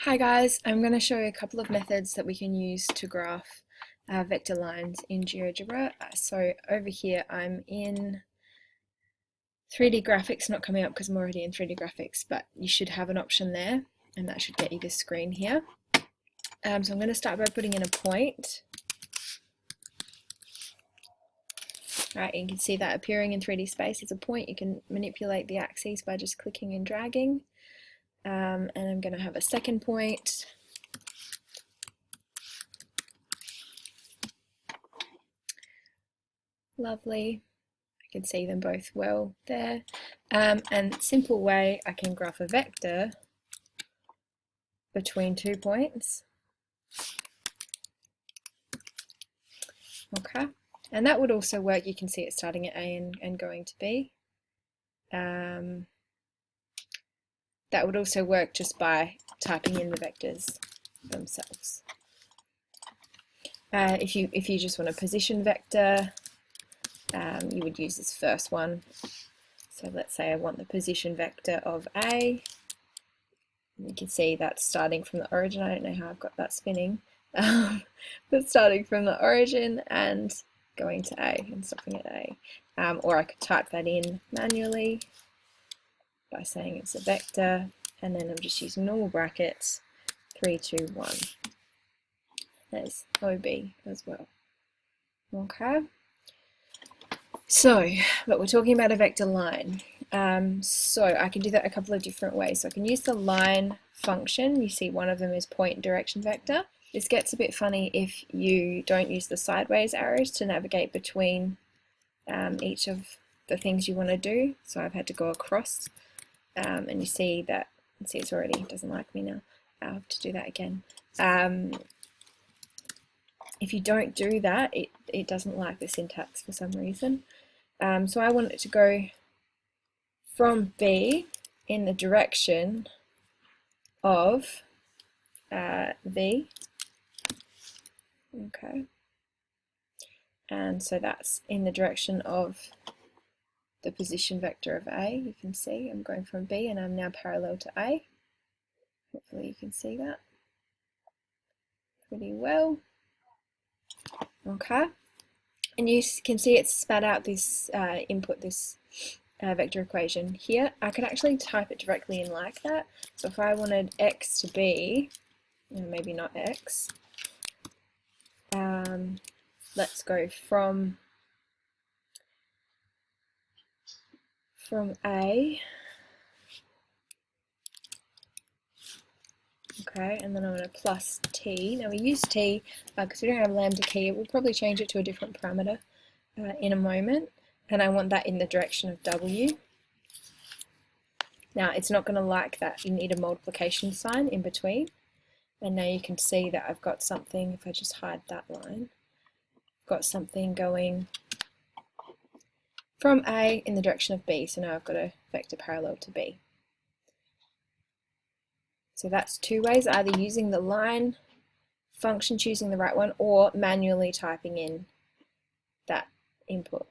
Hi guys, I'm going to show you a couple of methods that we can use to graph vector lines in GeoGebra. So over here I'm in 3D graphics, not coming up because I'm already in 3D graphics, but you should have an option there and that should get you this screen here. So I'm going to start by putting in a point. Right, you can see that appearing in 3D space as a point. You can manipulate the axes by just clicking and dragging. And I'm going to have a second point. Lovely. I can see them both well there. And simple way I can graph a vector between 2 points. Okay, and that would also work. You can see it starting at A and going to B. That would also work just by typing in the vectors themselves. If you just want a position vector, you would use this first one. So let's say I want the position vector of A. You can see that's starting from the origin. I don't know how I've got that spinning, but starting from the origin and going to A and stopping at A. Or I could type that in manually by saying it's a vector, and then I'm just using normal brackets, 3, 2, 1. There's OB as well. Okay. So, but we're talking about a vector line. So I can do that a couple of different ways. So I can use the line function. You see one of them is point direction vector. This gets a bit funny if you don't use the sideways arrows to navigate between each of the things you want to do. So I've had to go across, and you see that, it's already doesn't like me now. I'll have to do that again. If you don't do that, it doesn't like the syntax for some reason. So I want it to go from B in the direction of V. Okay. And so that's in the direction of the position vector of A. You can see I'm going from B and I'm now parallel to A. Hopefully you can see that pretty well. Okay. And you can see it's spat out this input, this vector equation here. I could actually type it directly in like that. So if I wanted x to be, maybe not x, let's go from A, okay, and then I'm going to plus t. Now we use t because we don't have lambda key. We'll probably change it to a different parameter in a moment, and I want that in the direction of w. Now it's not going to like that. You need a multiplication sign in between, and now you can see that I've got something. If I just hide that line, I've got something going from A in the direction of B. So now I've got a vector parallel to B. So that's two ways, either using the line function, choosing the right one, or manually typing in that input.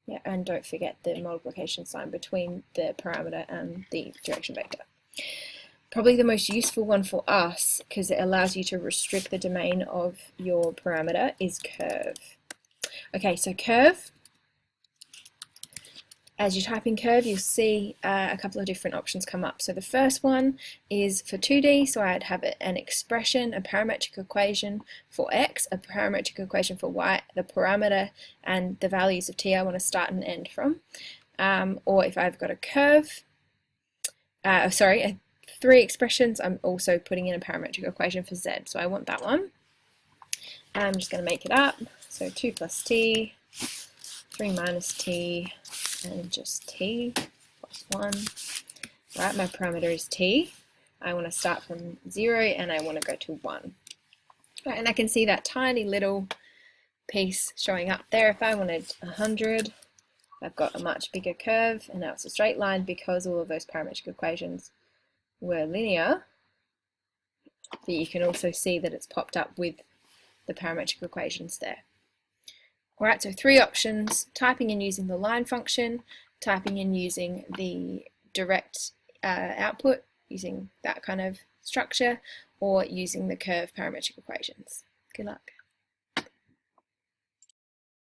Yeah, and don't forget the multiplication sign between the parameter and the direction vector. Probably the most useful one for us, because it allows you to restrict the domain of your parameter, is curve. Okay, so curve. As you type in curve, you'll see a couple of different options come up. So the first one is for 2D, so I'd have an expression, a parametric equation for x, a parametric equation for y, the parameter and the values of t I want to start and end from. Or if I've got a curve, three expressions, I'm also putting in a parametric equation for z. So I want that one. I'm just going to make it up. So 2 plus t, 3 minus t, and just t plus 1. Right, my parameter is t. I want to start from 0 and I want to go to 1. Right, and I can see that tiny little piece showing up there. If I wanted 100, I've got a much bigger curve, and now it's a straight line because all of those parametric equations were linear. But you can also see that it's popped up with the parametric equations there. Alright, so three options: typing in using the line function, typing in using the direct output, using that kind of structure or using the curve parametric equations. Good luck.